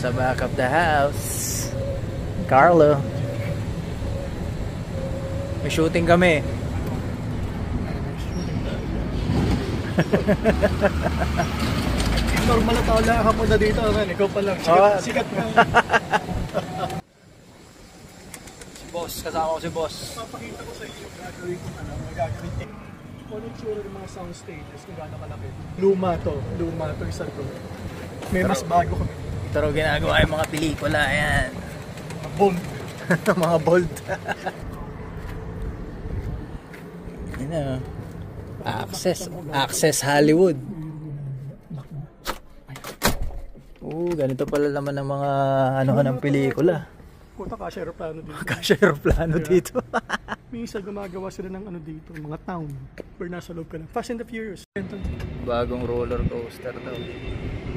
Sa back of the house, Carlo. May shooting kami. Normal na tao lang ako na dito. Ikaw pa lang. Sikat na. Si boss, kasama ko si boss. Papakita ko sa inyo gagawin ko gagawin. Kung anong tsura ng mga sound stages kung gaano kalaki. Luma to isa to. May mas bago kami. Pero ginagawa yung mga pelikula, ayan. Bold. Mga bold. Yun na. Access Hollywood. Ganito pala naman ng mga ng pelikula. Puta, kasya aeroplano dito. Kasya aeroplano dito. Minsan gumagawa sila ng dito, mga town. Pero nasa loob ka lang. Fast and the Furious. Bagong roller coaster daw.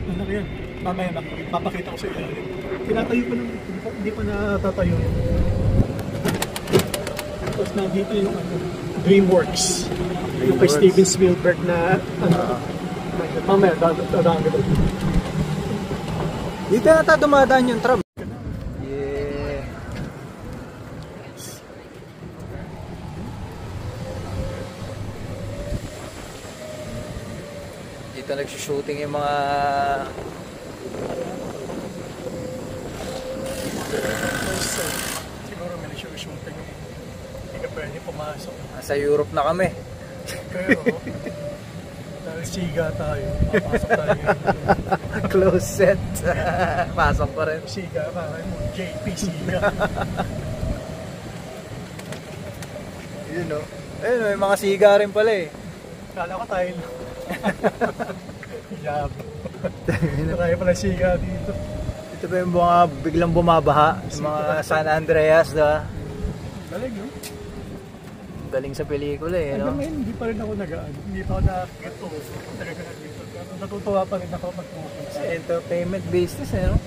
Ano yan? Mamaya papakita ko sa ilalim. Tinatayo pa lang, hindi pa natatayo. Tapos nandito yung DreamWorks. Yung kay Steven Spielberg na mamaya dadaan ka doon. Dito yata dumadaan yung tram. Yeah. Dito nagsushooting yung mga siguro may nagsushooting. Hindi ka pwede pumasok. Nasa Europe na kami. Pero dahil siga tayo, papasok tayo. Close set. Pasok pa rin. Siga, parang mo, JP Siga. Yun o. Ayun o, may mga siga rin pala eh. Kala ko tayo. Yab. Tayo pala siga dito. Ito pa yung mga biglang bumabaha. Yung mga San Andreas, diba? Galing no? Galing sa pelikula eh, no? Hanggang ngayon, hindi pa rin ako hindi pa ako nakakito. Talaga na dito. Pero natutuwa pa rin ako mag-focus. Sa entertainment business eh, no?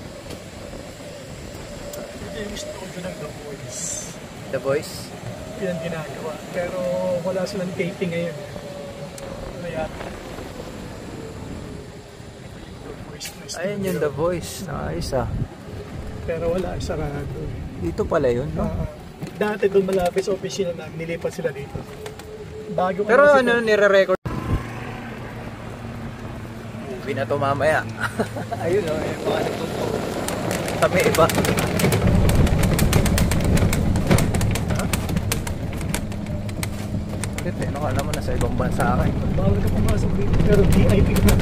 Ito yung studio ng The Voice. The Voice? Yan ginagawa. Pero wala silang taping ngayon. Kaya ayun yung The Voice. Ayos ah. Pero wala, sarado. Dito pala yun, no? Dati doon malapit sa opisina namin, nilipat sila dito. Bago pero nire-record. Movie na to mamaya. Ayun o, yung mga nagtutuwa. Kami iba. Bakit eh, nakala mo nasa ibang bansa ka eh. Bawal ka pumasok dito, pero VIP na.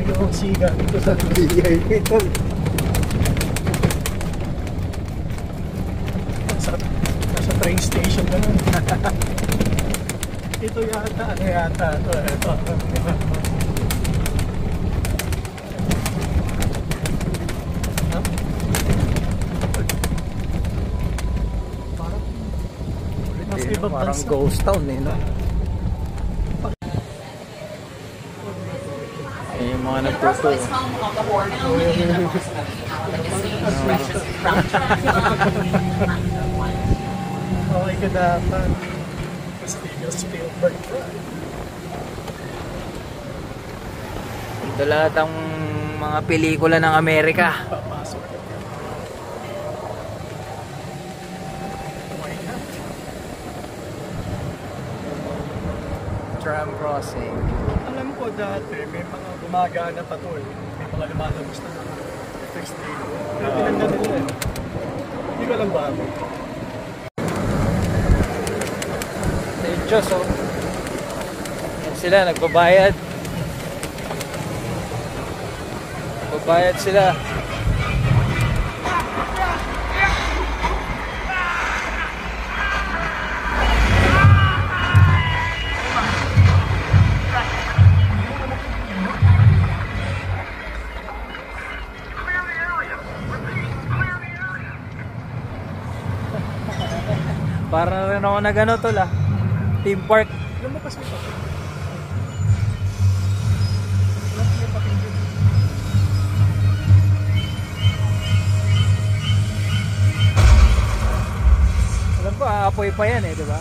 Ikaw ang siga dito sa VIP to. Nasa train station ka na. Ito yata, ito. Parang ghost town eh, no? Ay, yung mga nagtuto. Okay ka dapat. Steven Spielberg. Ito lahat ang mga pelikula ng Amerika. Papasok ka. Tram crossing. Alam ko dati, may mga gumagana pa to eh. May mga lumalabas na effects dito. Pero tinanda nila eh. Hindi ko alam bago. Yung Diyos, oh. Yan sila, nagbabayad. Nagbabayad sila. Para rin ako nag-ano tol ah. Theme park. Lumabas mo pa. Alam ko, aapoy pa yan eh, di ba?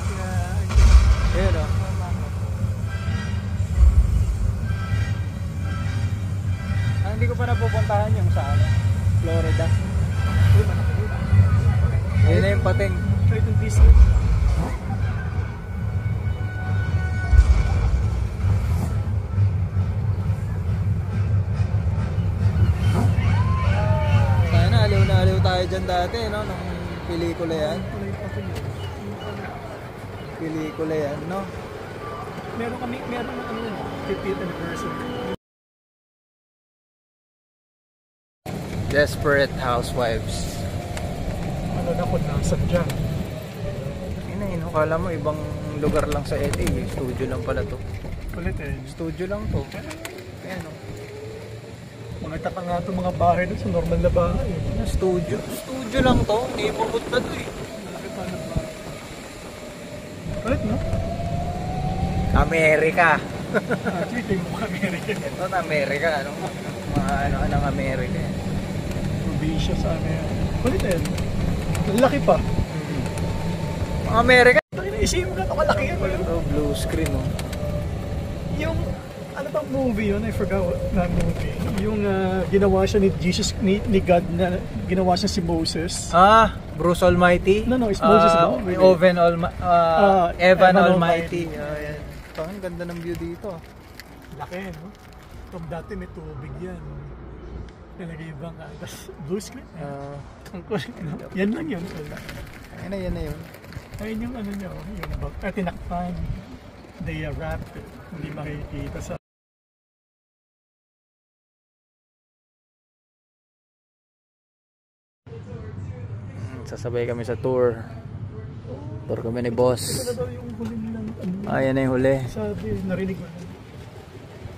Ayun o. hindi ko pa napupuntahan yung sa Florida. Yun na yung pating. Try to Disney. Sana aliw na aliw tayo dyan dati, no? Nung pelikula yan. Pelikula yan, no? Meron na ano yun, 50th anniversary. Desperate Housewives. Ano na kung nasan dyan. Yun, kala mo ibang lugar lang sa LA. Studio lang pala to. Ulit eh. Studio lang to. Ayan o. Makita pa nga itong mga bahay doon sa normal na bahay. Studio. Studio lang to. Neighborhood na to eh. Malaki pa na bahay. Ulit no? Amerika. Actually, ito yung mga American. Ito na Amerika. Anong mga ano Amerika. Probinsya sa Amerika. Ulit eh. Laki pa. Mga Amerika. Isipin mo na ito kalaki yan. Ito, blue screen oh. Yung, ano bang movie yun? I forgot na movie. Yung ginawa siya ni Jesus, ni God na ginawa siya si Moses. Bruce Almighty? No, it's Moses. Evan Almighty. Ayan. Ito, ang ganda ng view dito. Laki, no? Kung dati may tubig yan. Nalagay ibang tapos blue screen. Yan lang yun. Yan na yun. Ayun yung ano nyo, yung about, tinakpan. They wrapped it. Hindi makikita sa... Sasabay kami sa tour. Tour kami ni boss. Ito na daw yung huli nilang... Yan na yung huli. Sabi, narinig mo na.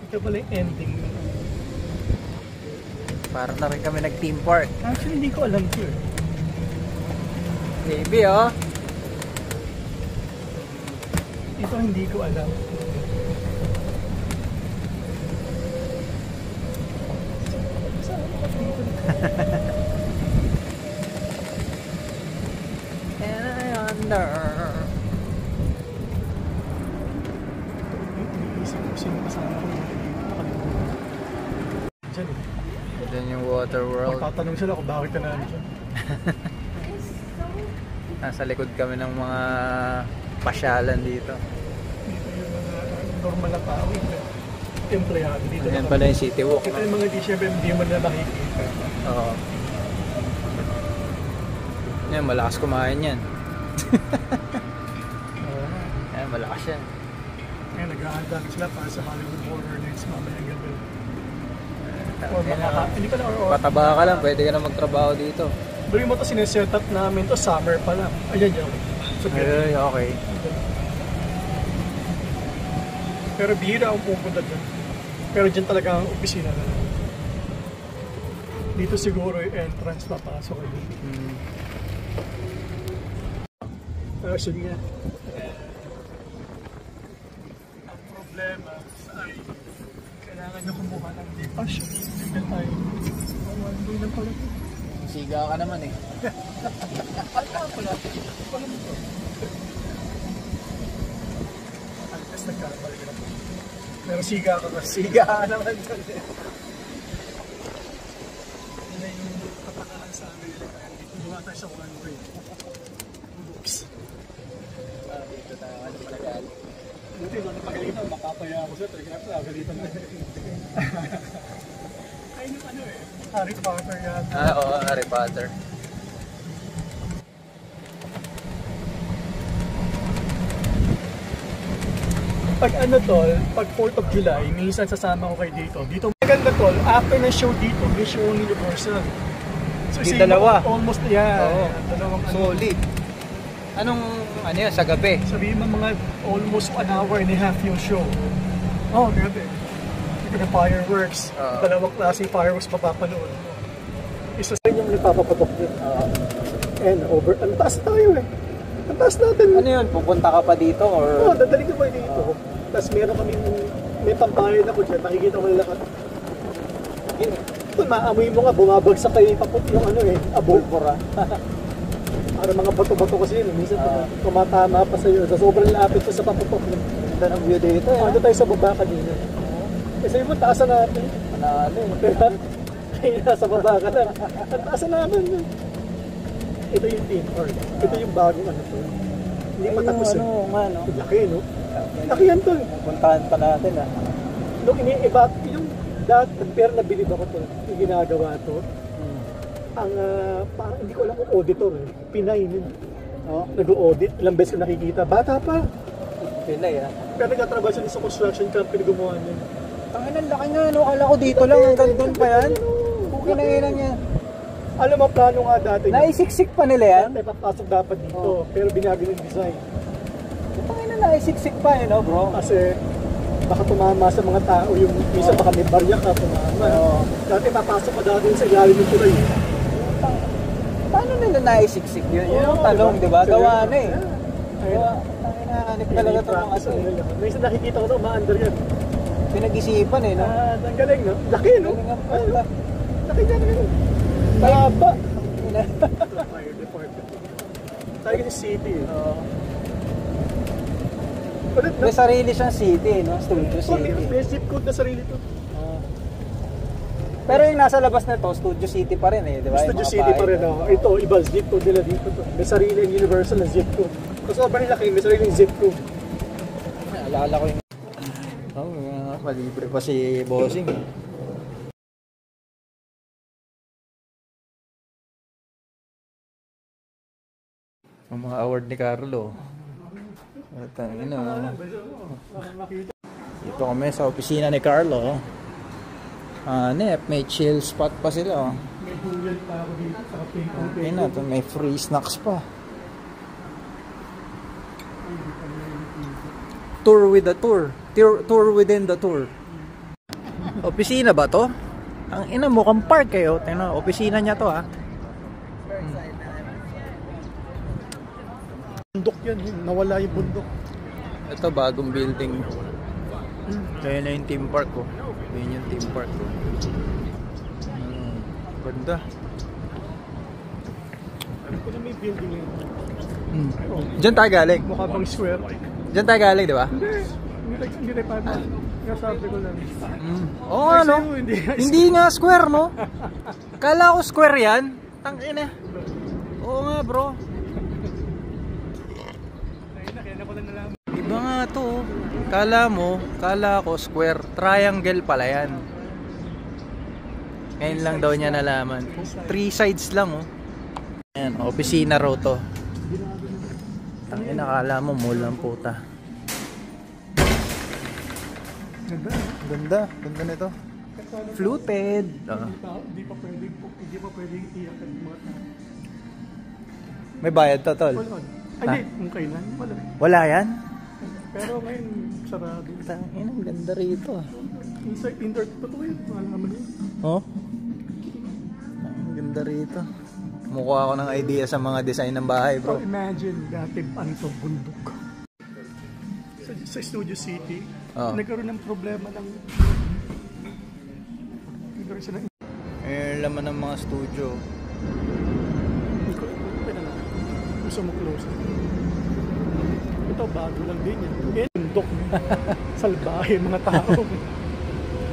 Ito pala yung ending. Para na rin kami nag-team park. Actually, hindi ko alam ito eh. Baby oh. Ito hindi ko alam. And I wonder. Iisip ko sino kasama ko. Diyan eh. Diyan yung water world. Magtatanong sila kung bakit ka nandiyan. Nasa likod kami ng mga pasyalan dito. Dito yung mga normal na tao. Empleyado dito. Ayan pala yung city walk. Ito yung mga di syempre hindi mo na nakikita. Oo. Yan, malakas kumain yan. Yan, malakas yan. Ngayon, nag-ahanda sila para sa Hollywood Horror Nights mamayang gabi. Hindi pa na Pataba ka lang, pwede ka na magtrabaho dito. Bali mo ito, sineset up namin to summer pa lang. Ayan yan. So, Ay, okay. Pero bihira akong pupunta dyan. Pero dyan talaga ang opisina na. Dito siguro yung entrance papasok ko dito. Actually nga. Ang problema ay kailangan nyo kumuha ng passion. And ay, one day lang pala. Siga ka naman eh. Pala mo to. Altas nagkakabalik na. Pero siga ka kasi. Siga ka naman dyan eh. Yan ay yung katakahan sa amin. Duwa tayo sa one way. Oops. Dito tayo, ano pala galing? Buti, nung napagalitan, makapaya ako siya. Talaga na pagalitan na. Ayun yung ano eh. Harry Potter yan. Oo, Harry Potter. Pag ano tol, pag 4th of July, minsan sasama ko kayo dito. Dito maganda tol, after ng show dito, may show ng Universal. So, Di dalawa. Almost, yeah. Oo. Dalawang ano. Solid. Anong, ano yan, sa gabi? Sabihin mo mga almost 1 hour and a half yung show. Oh, grabe. Yung fireworks. Dalawang klaseng fireworks mapapanood. Isa sa yung nagpapapatok din. And over, ang taas tayo eh. Ang taas natin. Ano yun, pupunta ka pa dito or? Oo, dadaling ko pa dito. Tapos meron kami, may pambayad ako dyan, nakikita ko nila ito, maamoy mo nga, bumabagsak kayo yung ano eh, abulbora. Para mga bato-bato kasi yun, minsan tumatama pa sa'yo. So, sobrang lapit ko sa paputok. Ganda ng view dito eh. Ano tayo sa baba kanina. Kasi mo, taasan natin. Manalo eh. Kaya nasa baba ka lang. At taas na naman. Ito yung team park. Ito yung bagong ano to. Hindi pa tapos eh. Ano nga, no? Laki, no? Laki yan to. Puntahan pa natin, ah. Look, iniiba, yung dati, pero nabilib ako to. Yung ginagawa to. Ang, parang hindi ko alam kung auditor eh. Pinay nun. Oh, Nag-audit. Ilang beses ko nakikita. Bata pa. Pinay, ah. Pero nagtatrabaho siya sa construction company gumawa niya. Tangin, ang laki nga, no? Akala ko dito lang, hanggang doon pa yan. Okay na ilan yan. Alam mo, plano nga dati. Naisiksik pa nila yan? Dati papasok dapat dito. Pero binago yung design. Tangin na, naisiksik pa yun, no, bro? Kasi baka tumama sa mga tao yung isa baka may barya ka tumama. Dati papasok ka dati sa ilalim ng tulay. Paano nila naisiksik yun? Yun yung tanong, di ba? Gawa na eh. Gawa, hinahanip talaga itong mga ito eh. May isa nakikita ko na umaandar yan. Pinag-isipan eh, no? Ang galing, no? Laki, no? Galing ang punta. Laki dyan, no? Taba! Ina. Fire department. Tayo kasi city, eh. Ulit, no? May sarili siyang city, no? Studio City. May zip code na sarili to. Pero yung nasa labas na to, Studio City pa rin eh, di ba? Studio City pa rin, no? Ito, iba, zip code nila dito. May sarili yung universal na zip code. Kasi sobrang laki, may sarili yung zip code. Alala ko yung... malibre pa si Bossing. Ang mga award ni Carlo. Dito kami sa opisina ni Carlo. May chill spot pa sila. May bulyan pa ako dito sa Okay na, may free snacks pa. Tour with the tour. Tour within the tour. Opisina ba to? Ang ina mo kang park kayo. Tingnan, opisina niya to ha. Bundok yan, nawala yung bundok. Ito bagong building. Kaya na yung theme park ko. Yun yung theme park ko. Ganda. Alam ko na may building yun. Diyan tayo galing. Mukha bang square? Diyan tayo galing, di ba? Hindi tayo paano. Sabi ko lang. Oo nga, no? Hindi nga square, no? Kala ko square yan. Tangina. Oo nga, bro. Iba nga to. Kala ko square. Triangle pala yan. Ngayon lang daw niya nalaman. 3 sides lang, oh. Ayan, opisina raw to. Tangina, kala mo mall ang puta. Ganda nito. Fluted. Hindi pa pwedeng iyakan mga tao. May bayad to, tol. Hindi, kung kailan, wala. Wala yan? Pero ngayon, sarado. Tangina, ang ganda rito. Indoor, totoo yun. Wala naman yun. Oh? Ang ganda rito. Mukha ako ng idea sa mga design ng bahay, bro. So imagine, dati ano to, bundok. Sa Studio City, nagkaroon ng problema ng... Nagkaroon sila ng... Laman ng mga studio. Gusto mo close. Ito, bago lang din yan. Bundok. Salbahe mga tao.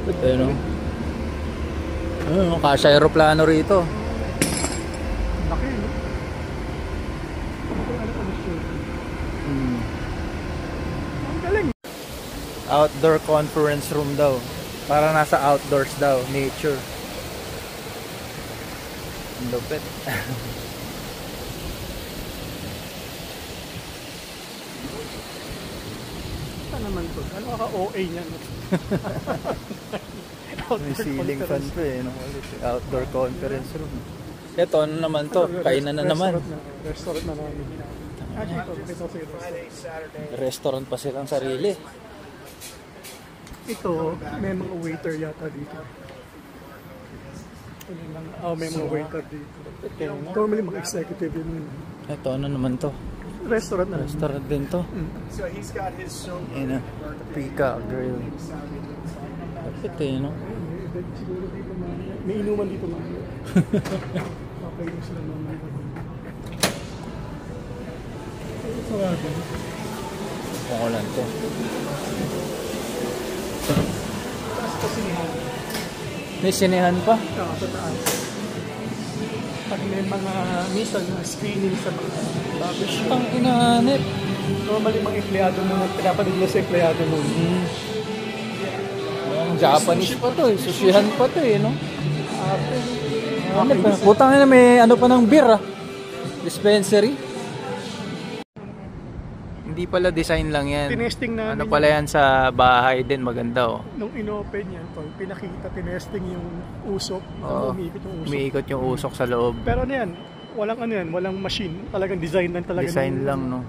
Ito yun, no? Kasya aeroplano rito. Laki, no? Ang galing. Outdoor conference room daw. Para nasa outdoors daw. Nature. Ang lupit. Ito naman to. Ano ka OA niyan? May ceiling fan pa eh. Outdoor conference room. Ito, ano naman to? Kainan na naman. Restaurant na namin. Restaurant pa silang sarili. Ito, may mga waiter yata dito. May mga waiter dito. Normally mga executive yun. Ito, ano naman to? Restaurant na. Restaurant din to. So he's got his show. Ayan na. Peacock Grill. Ito yun, no? Siguro dito may inuman dito mamaya. Okay na sila mamaya. Sarado. Ako lang to. Taas pa sinihan. May sinehan pa. Sa taas. Pag may mga minsan na screening sa mga barbershop. Ang inahanip. Normally mga empleyado mo, pinapanood mo sa empleyado mo. Ang Japanese pa to eh. Sushihan pa to eh, no? Okay. Putang na may ano pa ng beer ah. Dispensary. Hindi pala design lang yan. Tinesting namin. Ano pala yan sa bahay din, maganda oh. Nung inopen yan, pinakita, tinesting yung usok. Oo. Umiikot yung usok. Umiikot yung usok sa loob. Pero ano yan, walang machine. Talagang design lang talaga. Design lang, no?